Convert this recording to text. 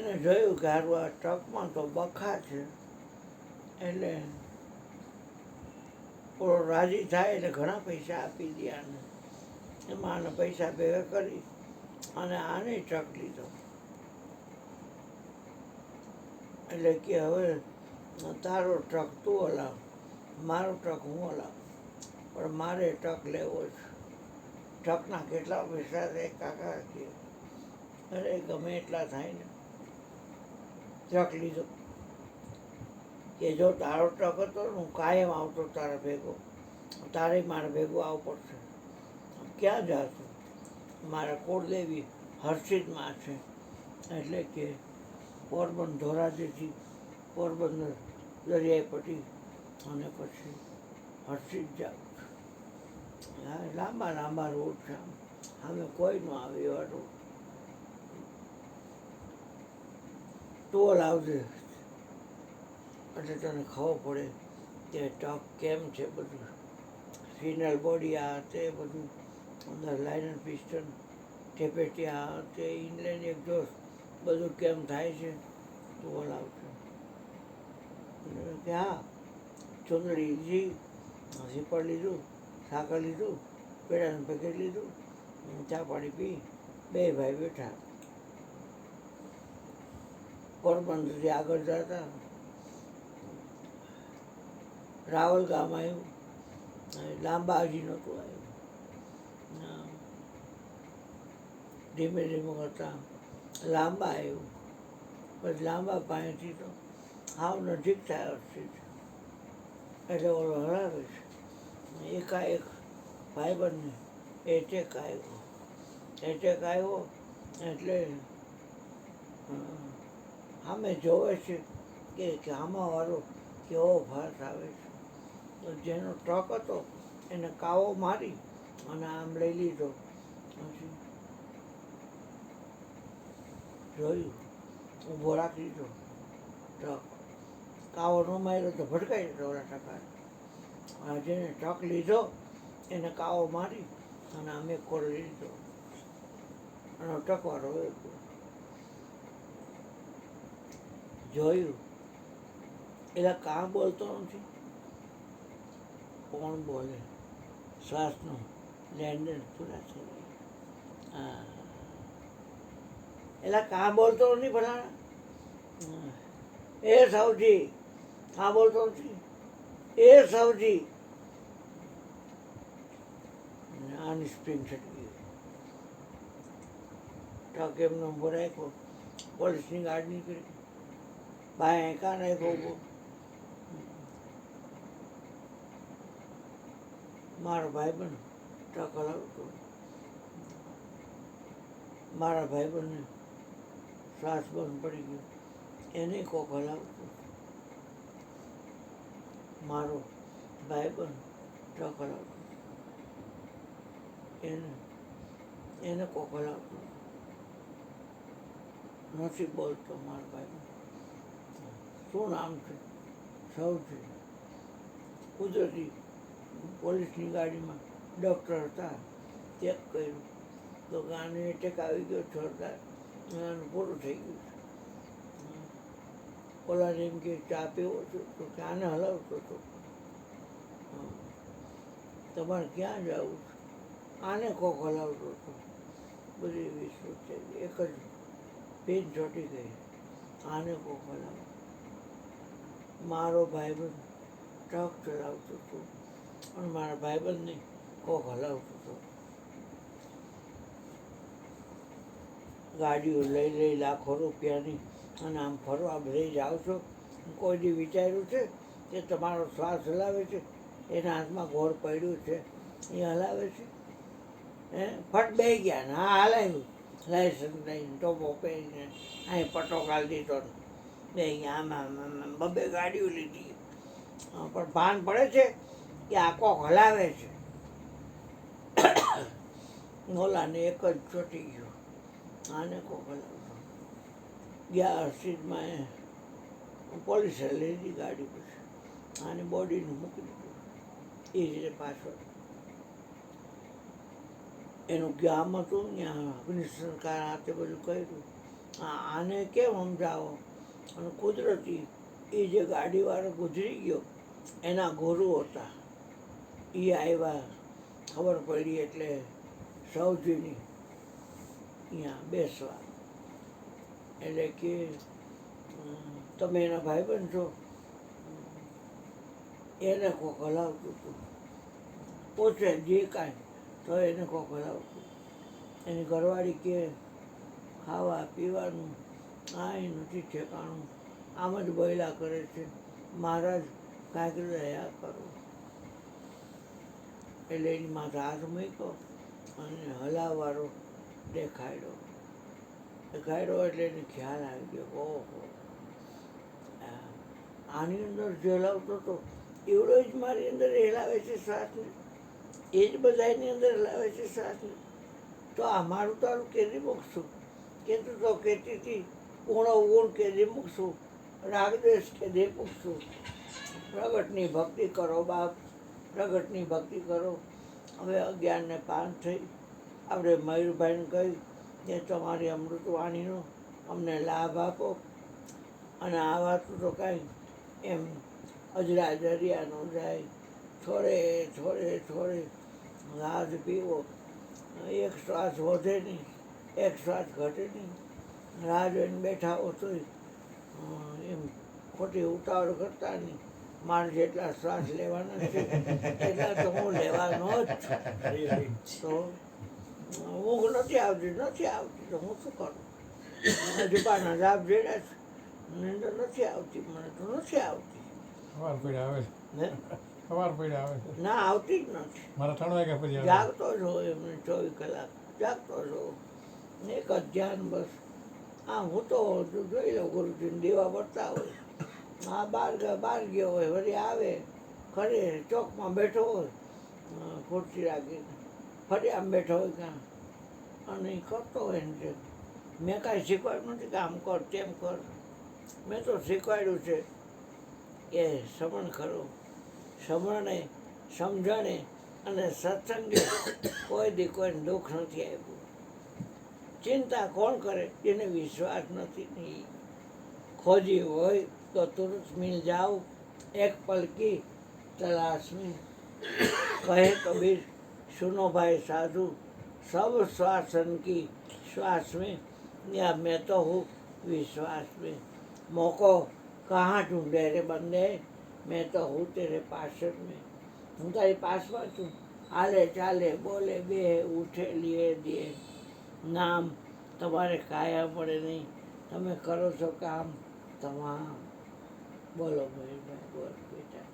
એને જોયું કે હારું આ ટ્રકમાં તો બખા છે, એટલે થોડો રાજી થાય એટલે ઘણા પૈસા આપી દે આને. એમાં આને પૈસા ભેગા કરી અને આને ટ્રક લીધો. એટલે કે હવે તારો ટ્રક તું હલાવ, મારો ટ્રક હું હલાવ, પણ મારે ટ્રક લેવો છે. ટ્રકના કેટલા પૈસા છે કાકા કે અરે ગમે એટલા થાય ને. ટ્રક લીધો કે જો તારો ટ્રક હતો ને હું કાયમ આવતો તારા ભેગો, તારે મારે ભેગું આવવું પડશે. ક્યાં જાશું? મારા કુળદેવી હર્ષિદમાં છે, એટલે કે પોરબંદર ધોરાજીથી પોરબંદર દરિયાઈ પટ્ટી અને પછી હર્ષિદ જાઉં છું. લાંબા લાંબા રોડ છે, અમે કોઈ ન આવે એવા રોડ. ટોલ આવજે એટલે તને ખબર પડે કે ટ્રક કેમ છે બધું. સિગ્નલ બોડી આ તે બધું અંદર લાઇનર પિસ્ટન ટેપેટિયા તે ઇનલાઇન એક્ઝોસ્ટ બધું કેમ થાય છે. ટોલ આવશે કે હા ચૂંદડી લીધી, ઝીપર લીધું, સાકર લીધું, પેડાનું પેકેટ લીધું, ચા પાણી પી બે ભાઈ બેઠા. પોરબંદરથી આગળ જતા રાવલ ગામ આવ્યું, લાંબા હજી નહોતું આવ્યું. ધીમે ધીમે કરતા લાંબા આવ્યું, પછી લાંબા પાસેથી તો હાવ નજીક થાય છે. એટલે ઓલો હરાવે છે. એકાએક ભાઈબંધને એટેક આવ્યો. એટેક આવ્યો એટલે સામે જોવે છે કે આમાંવાળો કેવો ફાસ આવે છે. તો જેનો ટ્રક હતો એને કાવો મારી અને આમ લઈ લીધો. પછી જોયું, ઊભો રાખી દીધો ટ્રક. કાવો ન માર્યો તો ભટકાઈ જતો ઓલા ટકા. જેને ટ્રક લીધો એને કાવો મારી અને આમે કોલ લીધો અને ટ્રકવાળો ગયો. જોયું એટલે કાં બોલતો નથી. કોણ બોલે? શ્વાસનો લેનદેન પૂરા થઈ ગયા. હા એટલે કાં બોલતો નથી ભલા. એ સાવજી કાં બોલતો નથી. એ સાવજી આની સ્પ્રિંગ છટકી ગઈ. ટ્રક એમનો ઊભો રાખ્યો. પોલીસની ગાડી નીકળી. બાય કાં નાખ્યો ઊભો. મારો ભાઈબંધ ટ્રક હલાવતો. મારા ભાઈબંધને શ્વાસ બંધ પડી ગયો, એને કોક હલાવતો. મારો ભાઈબંધ ટ્રક હલાવતો, એને કોક હલાવતો. નથી બોલતો મારો ભાઈબંધ. શું નામ છે? સૌથી કુદરતી પોલીસની ગાડીમાં ડૉક્ટર હતા. ચેક કર્યું તો આને એટેક આવી ગયો જોરદાર, આનું પૂરું થઈ ગયું છે. ઓલાને એમ કે ચા પીવો છો તો કે આને હલાવતો હતો. તમારે ક્યાં જવું છે? આને કોક હલાવતો હતો. બધી વિશ્વ છે એક જ પેન ચોટી ગઈ. આને કોક હલાવતો. મારો ભાઈબંધ ટ્રક ચલાવતો હતો અને મારા ભાઈબંધને કોક હલાવતો હતો. ગાડીઓ લઈ લઈ લાખો રૂપિયાની અને આમ ફરવા બધે જાઓ છો. કોઈ દી વિચાર્યું છે કે તમારો શ્વાસ હલાવે છે, એના હાથમાં ઘોર પડ્યું છે એ હલાવે છે? હે ફટ બે ગયા ને હા હલાવ્યું. લાયસન્સ લઈને ટોપો પહેરીને અહીં પટ્ટો કાઢી દીધો બે ગયા. આમાં બબે ગાડીઓ લીધી પણ ભાન પડે છે કે આ કોક હલાવે છે. ઓલાને એક જ ચોટી ગયો. આને કોક હલાવતો. ગયા હર્ષિદમાં પોલીસે લીધી ગાડી. પછી આની બોડીનું મૂકી દીધું એ રીતે પાછળ. એનું ગામ હતું ત્યાં અગ્નિ સંસ્કાર હાથે બધું કર્યું. આને કેમ સમજાવો? અને કુદરતી એ જે ગાડીવાળો ગુજરી ગયો એના ગુરુ હતા, એ આવ્યા, ખબર પડી એટલે સૌજીની અહીંયા બેસવા. એટલે કે તમે એના ભાઈબંધ છો? એને કોક હલાવતું હતું, પોતે જે કાંઈ તો એને કોક હલાવતું. એની ઘરવાળી કે ખાવા પીવાનું કાંઈ નથી ઠેકાણું, આમ જ બોયલા કરે છે, મહારાજ કાંઈક દયા કરો. એટલે એની માથે હાથ મૂક્યો અને હલાવવાળો દેખાડ્યો. એટલે એને ખ્યાલ આવી ગયો, ઓહો, આની અંદર જે હલાવતો હતો એવડો જ મારી અંદર હલાવે છે શ્વાસને, એ જ બધાની અંદર હલાવે છે શ્વાસને. તો આ મારું તારું કેદી મૂકશું? કહેતું તો કહેતી હતી, ઊણો ઊણ કેદી મૂકશું, રાગદ્વેષ કેદી મૂકશું. પ્રગટની ભક્તિ કરો બાપ, પ્રગટની ભક્તિ કરો. હવે 11:05 થઈ. આપણે મયુરભાઈને કહ્યું કે તમારી અમૃતવાણીનો અમને લાભ આપો, અને આ વાતું તો કાંઈ એમ અજરા દરિયા ન જાય, થોડે થોડે થોડે રાજ પીવો. એક શ્વાસ વધે નહીં, એક શ્વાસ ઘટે નહીં. રાહ જોઈને બેઠા હો તોય એમ ખોટી ઉતાવળ કરતા નહીં. મારે જેટલા શ્વાસ લેવાના છે એટલા તો હું લેવાનો જ છું. તો ઊંઘ નથી આવતી તો હું શું કરું? હજુપાના લાભ જેડા છે, નીંદર નથી આવતી, મને તો નથી આવતી. સવાર પડ્યા આવે હે? સવાર પડ્યા આવે ના, આવતી જ નથી. મારા 3 વાગ્યા પછી આવે. જાગતો જ હોય એમને 24 કલાક જાગતો જ હોઉં. એક જ ધ્યાન બસ. હું તો જોઈ લઉં ગુરુજીને દીવા બળતા હોય. બહાર ગયો હોય, વળી આવે, ખરે ચોકમાં બેઠો હોય, ખુરશી રાખીને ફરી આમ બેઠો હોય કાં, અને એ કરતો હોય ને જેમ. મેં કાંઈ શીખવાડ્યું નથી કે આમ કર તેમ કર. મેં તો શીખવાડ્યું છે કે શ્રવણ કરો. શ્રવણે, સમજણે અને સત્સંગે કોઈ દી કોઈને દુઃખ નથી આવ્યું. ચિંતા કોણ કરે જેને વિશ્વાસ નથી? નહીં. ખોજી હોય તો તુરંત મિલ જાઓ, એક પલ કી તલાશ में. કહે કબીર, सुनो भाई साधु, सब श्वासन की श्वास में, या मैं तो हूँ विश्वास में. मौको कहाँ ढूंढे रे बंदे, मैं तो हूँ तेरे पास में. હું તારી પાસમાં છું. હાલે ચાલે બોલે બે ઉઠે લીએ દે. નામ તમારે કાયા પડે નહીં, તમે કરો છો કામ તમામ. બોલો ભાઈ, બોલ બેટા.